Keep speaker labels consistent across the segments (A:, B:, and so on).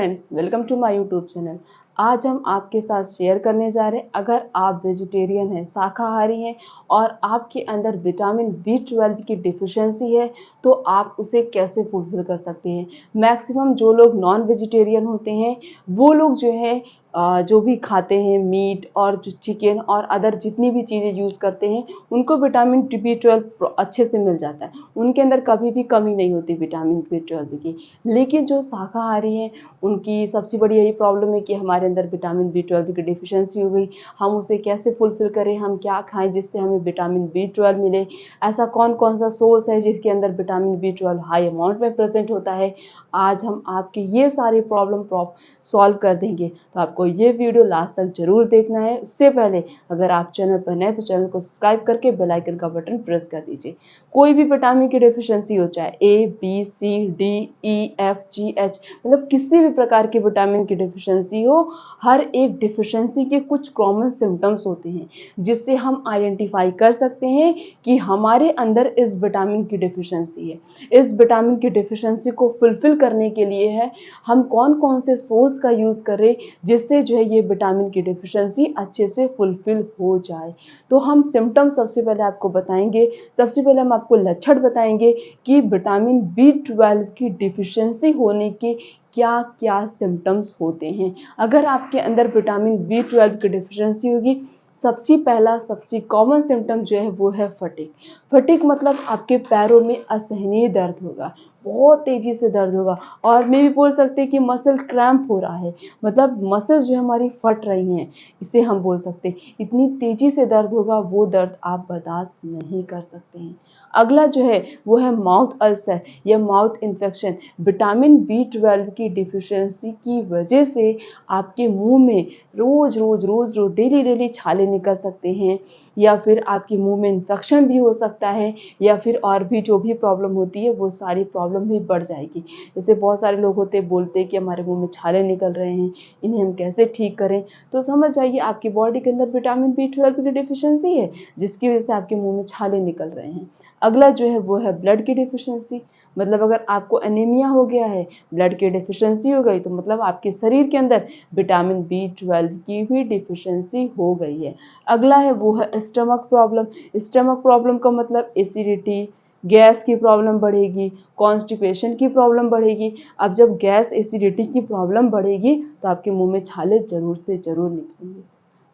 A: Friends, welcome to my YouTube channel. आज हम आपके साथ शेयर करने जा रहे हैं, अगर आप वेजिटेरियन हैं, शाकाहारी हैं और आपके अंदर विटामिन B12 की डिफिशियंसी है तो आप उसे कैसे फुलफिल कर सकते हैं। मैक्सिमम जो लोग नॉन वेजिटेरियन होते हैं वो लोग जो है जो भी खाते हैं मीट और जो चिकन और अदर जितनी भी चीज़ें यूज़ करते हैं उनको विटामिन B12 अच्छे से मिल जाता है, उनके अंदर कभी भी कमी नहीं होती विटामिन B12 की। लेकिन जो शाकाहारी हैं उनकी सबसे बड़ी यही प्रॉब्लम है कि हमारे अंदर विटामिन B12 की डिफिशियंसी हो गई। हम उसे कैसे फुलफिल करें, हम क्या खाएं जिससे हमें विटामिन B12 मिले, ऐसा कौन कौन सा सोर्स है जिसके अंदर विटामिन B12 हाई अमाउंट में प्रेजेंट होता है। आज हम आपकी ये सारी प्रॉब्लम सॉल्व कर देंगे, तो आपको ये वीडियो लास्ट तक जरूर देखना है। उससे पहले अगर आप चैनल पर नए तो चैनल को सब्सक्राइब करके बेल आइकन का बटन प्रेस कर दीजिए। कोई भी विटामिन की डिफिशियंसी हो, चाहे A, B, C, D, E, F, G, H, मतलब किसी भी प्रकार की विटामिन की डिफिशियंसी हो, हर एक डिफिशियंसी के कुछ कॉमन सिम्टम्स होते हैं जिससे हम आइडेंटिफाई कर सकते हैं कि हमारे अंदर इस विटामिन की डिफिशियंसी है। इस विटामिन की डिफिशियंसी को फुलफिल करने के लिए है हम कौन कौन से सोर्स का यूज़ करें जिससे जो है ये विटामिन की डिफिशियंसी अच्छे से फुलफिल हो जाए। तो हम सिम्टम्स सबसे पहले आपको बताएंगे। सबसे पहले हम आपको लक्षण बताएंगे कि विटामिन B12 की डिफिशियंसी होने के क्या क्या सिम्टम्स होते हैं। अगर आपके अंदर विटामिन B12 की डिफिशियंसी होगी, सबसे पहला सबसे कॉमन सिम्टम जो है वो है फटीग। फटीग मतलब आपके पैरों में असहनीय दर्द होगा, बहुत तेजी से दर्द होगा, और मैं भी बोल सकते हैं कि मसल क्रैम्प हो रहा है, मतलब मसल्स जो हमारी फट रही हैं, इसे हम बोल सकते हैं। इतनी तेजी से दर्द होगा, वो दर्द आप बर्दाश्त नहीं कर सकते हैं। अगला जो है वो है माउथ अल्सर या माउथ इन्फेक्शन। विटामिन B12 की डिफिशियंसी की वजह से आपके मुंह में रोज रोज रोज रोज डेली डेली छाले निकल सकते हैं, या फिर आपके मुंह में इन्फेक्शन भी हो सकता है, या फिर और भी जो भी प्रॉब्लम होती है वो सारी प्रॉब्लम भी बढ़ जाएगी। जैसे बहुत सारे लोग होते बोलते हैं कि हमारे मुंह में छाले निकल रहे हैं, इन्हें हम कैसे ठीक करें। तो समझ जाइए आपकी बॉडी के अंदर विटामिन B12 की डिफिशियंसी है जिसकी वजह से आपके मुंह में छाले निकल रहे हैं। अगला जो है वो है ब्लड की डिफिशियंसी। मतलब अगर आपको एनीमिया हो गया है, ब्लड की डिफिशियंसी हो गई, तो मतलब आपके शरीर के अंदर विटामिन B12 की भी डिफिशियंसी हो गई है। अगला है वो है स्टमक प्रॉब्लम। स्टमक प्रॉब्लम का मतलब एसिडिटी, गैस की प्रॉब्लम बढ़ेगी, कॉन्स्टिपेशन की प्रॉब्लम बढ़ेगी। अब जब गैस एसिडिटी की प्रॉब्लम बढ़ेगी तो आपके मुंह में छाले जरूर से जरूर निकलेंगे।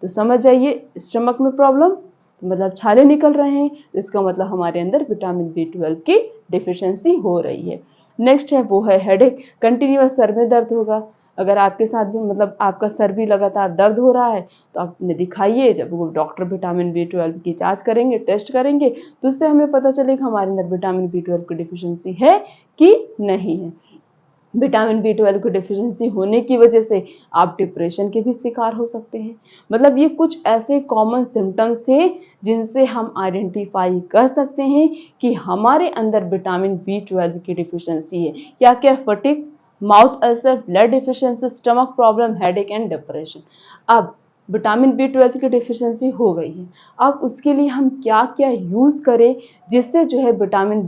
A: तो समझ जाइए, स्टमक में प्रॉब्लम मतलब छाले निकल रहे हैं, इसका मतलब हमारे अंदर विटामिन B12 की डिफिशियंसी हो रही है। नेक्स्ट है वो है हेडेक। कंटिन्यूअस सर में दर्द होगा। अगर आपके साथ भी मतलब आपका सर भी लगातार दर्द हो रहा है तो आप दिखाइए। जब वो डॉक्टर विटामिन B12 की जांच करेंगे, टेस्ट करेंगे, तो उससे हमें पता चलेगा हमारे अंदर विटामिन B12 की डिफिशियंसी है कि नहीं है। विटामिन B12 की डिफिशियंसी होने की वजह से आप डिप्रेशन के भी शिकार हो सकते हैं। मतलब ये कुछ ऐसे कॉमन सिम्टम्स थे जिनसे हम आइडेंटिफाई कर सकते हैं कि हमारे अंदर विटामिन B12 की डिफिशियंसी है। क्या क्या? Fatigue, mouth ulcer, blood deficiency, stomach problem, headache and depression. अब विटामिन B12 की डिफिशियंसी हो गई है, अब उसके लिए हम क्या क्या यूज़ करें जिससे जो है विटामिन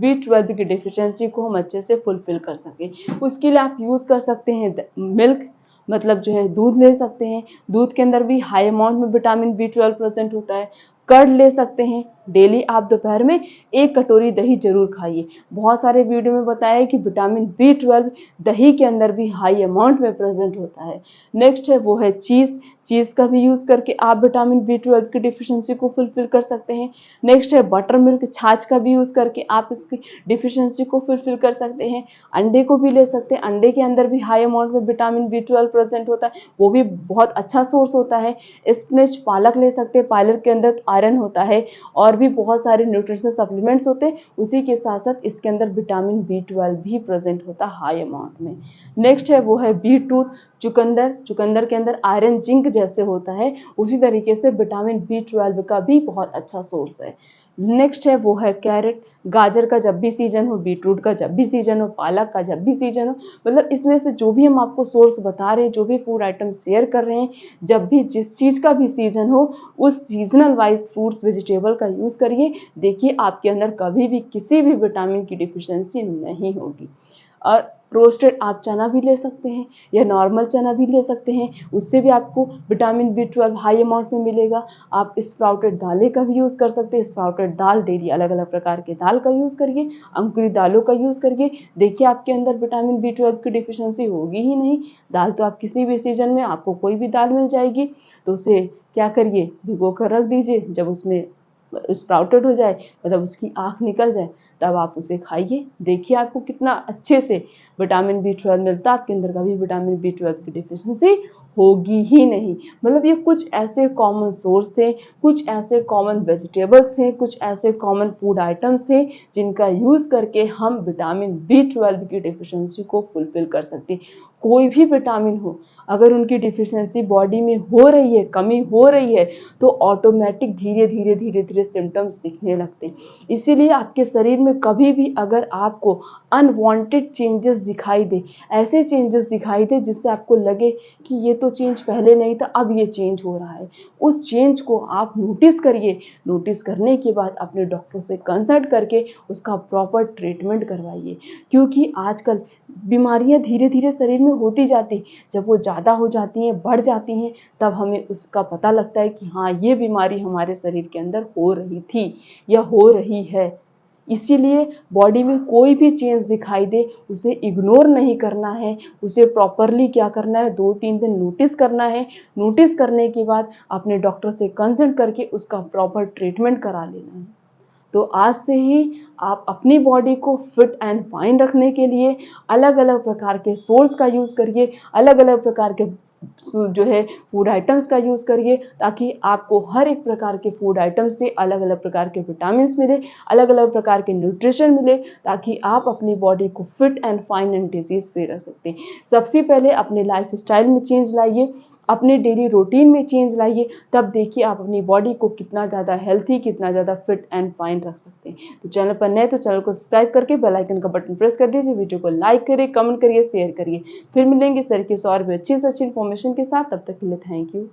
A: B12 की डिफिशियंसी को हम अच्छे से फुलफिल कर सकें। उसके लिए आप यूज़ कर सकते हैं मिल्क, मतलब जो है दूध ले सकते हैं। दूध के अंदर भी हाई अमाउंट में विटामिन B12 प्रेजेंट होता है। कर्ड ले सकते हैं। डेली आप दोपहर में 1 कटोरी दही जरूर खाइए। बहुत सारे वीडियो में बताया है कि विटामिन B12 दही के अंदर भी हाई अमाउंट में प्रेजेंट होता है। नेक्स्ट है वो है चीज़। चीज़ का भी यूज़ करके आप विटामिन B12 की डिफिशियंसी को फुलफिल कर सकते हैं। नेक्स्ट है बटर मिल्क, छाछ का भी यूज़ करके आप इसकी डिफिशियंसी को फुलफिल कर सकते हैं। अंडे को भी ले सकते हैं, अंडे के अंदर भी हाई अमाउंट में विटामिन B12 प्रेजेंट होता है, वो भी बहुत अच्छा सोर्स होता है। स्पिनच, पालक ले सकते हैं, पालक के अंदर आयरन होता है, और भी बहुत सारे न्यूट्रिशन सप्लीमेंट्स होते हैं। उसी के साथ साथ इसके अंदर विटामिन B12 भी प्रेजेंट होता है हाई अमाउंट में। नेक्स्ट है वो है बीटरूट, चुकंदर। चुकंदर के अंदर आयरन, जिंक जैसे होता है, उसी तरीके से विटामिन B12 का भी बहुत अच्छा सोर्स है। नेक्स्ट है वो है कैरेट। गाजर का जब भी सीजन हो, बीटरूट का जब भी सीजन हो, पालक का जब भी सीजन हो, मतलब इसमें से जो भी हम आपको सोर्स बता रहे हैं, जो भी फूड आइटम शेयर कर रहे हैं, जब भी जिस चीज़ का भी सीजन हो उस सीजनल वाइज फ्रूट्स वेजिटेबल का यूज़ करिए। देखिए आपके अंदर कभी भी किसी भी विटामिन की डिफिशियंसी नहीं होगी। और रोस्टेड आप चना भी ले सकते हैं या नॉर्मल चना भी ले सकते हैं, उससे भी आपको विटामिन B12 हाई अमाउंट में मिलेगा। आप स्प्राउटेड दालें का भी यूज़ कर सकते हैं, स्प्राउटेड दाल डेली अलग अलग प्रकार के दाल का यूज़ करिए, अंकुरित दालों का यूज़ करिए, देखिए आपके अंदर विटामिन B12 की डिफिशियंसी होगी ही नहीं। दाल तो आप किसी भी सीजन में आपको कोई भी दाल मिल जाएगी, तो उसे क्या करिए, भिगो कर रख दीजिए, जब उसमें स्प्राउटेड हो जाए, मतलब उसकी आँख निकल जाए, तब आप उसे खाइए, देखिए आपको कितना अच्छे से विटामिन B12 मिलता है, आपके अंदर कभी विटामिन B12 की डिफिशियंसी होगी ही नहीं। मतलब ये कुछ ऐसे कॉमन सोर्स थे, कुछ ऐसे कॉमन वेजिटेबल्स थे, कुछ ऐसे कॉमन फूड आइटम्स थे जिनका यूज़ करके हम विटामिन B12 की डिफिशियंसी को फुलफिल कर सकते हैं। कोई भी विटामिन हो, अगर उनकी डिफिशियंसी बॉडी में हो रही है, कमी हो रही है, तो ऑटोमेटिक धीरे धीरे धीरे धीरे सिम्टम्स दिखने लगते हैं। इसीलिए आपके शरीर में कभी भी अगर आपको अनवांटेड चेंजेस दिखाई दे, ऐसे चेंजेस दिखाई दे जिससे आपको लगे कि ये तो चेंज पहले नहीं था, अब ये चेंज हो रहा है, उस चेंज को आप नोटिस करिए। नोटिस करने के बाद अपने डॉक्टर से कंसल्ट करके उसका प्रॉपर ट्रीटमेंट करवाइए, क्योंकि आजकल बीमारियां धीरे धीरे शरीर में होती जाती, जब वो ज़्यादा हो जाती हैं, बढ़ जाती हैं, तब हमें उसका पता लगता है कि हाँ, ये बीमारी हमारे शरीर के अंदर हो रही थी या हो रही है। इसीलिए बॉडी में कोई भी चेंज दिखाई दे, उसे इग्नोर नहीं करना है, उसे प्रॉपरली क्या करना है, 2-3 दिन नोटिस करना है। नोटिस करने के बाद अपने डॉक्टर से कंसल्ट करके उसका प्रॉपर ट्रीटमेंट करा लेना है। तो आज से ही आप अपनी बॉडी को फिट एंड फाइन रखने के लिए अलग अलग प्रकार के सोर्स का यूज़ करिए, अलग अलग प्रकार के जो है फूड आइटम्स का यूज़ करिए, ताकि आपको हर एक प्रकार के फूड आइटम से अलग अलग प्रकार के विटामिन्स मिले, अलग अलग प्रकार के न्यूट्रिशन मिले, ताकि आप अपनी बॉडी को fit and fine and disease free रख सकते हैं। सबसे पहले अपने लाइफ स्टाइल में चेंज लाइए, अपने डेली रूटीन में चेंज लाइए, तब देखिए आप अपनी बॉडी को कितना ज़्यादा हेल्थी, कितना ज़्यादा फिट एंड फाइन रख सकते हैं। तो चैनल पर नए तो चैनल को सब्सक्राइब करके बेल आइकन का बटन प्रेस कर दीजिए, वीडियो को लाइक करिए, कमेंट करिए, शेयर करिए। फिर मिलेंगे सर की और भी अच्छी से अच्छी इन्फॉर्मेशन के साथ, तब तक के लिए थैंक यू।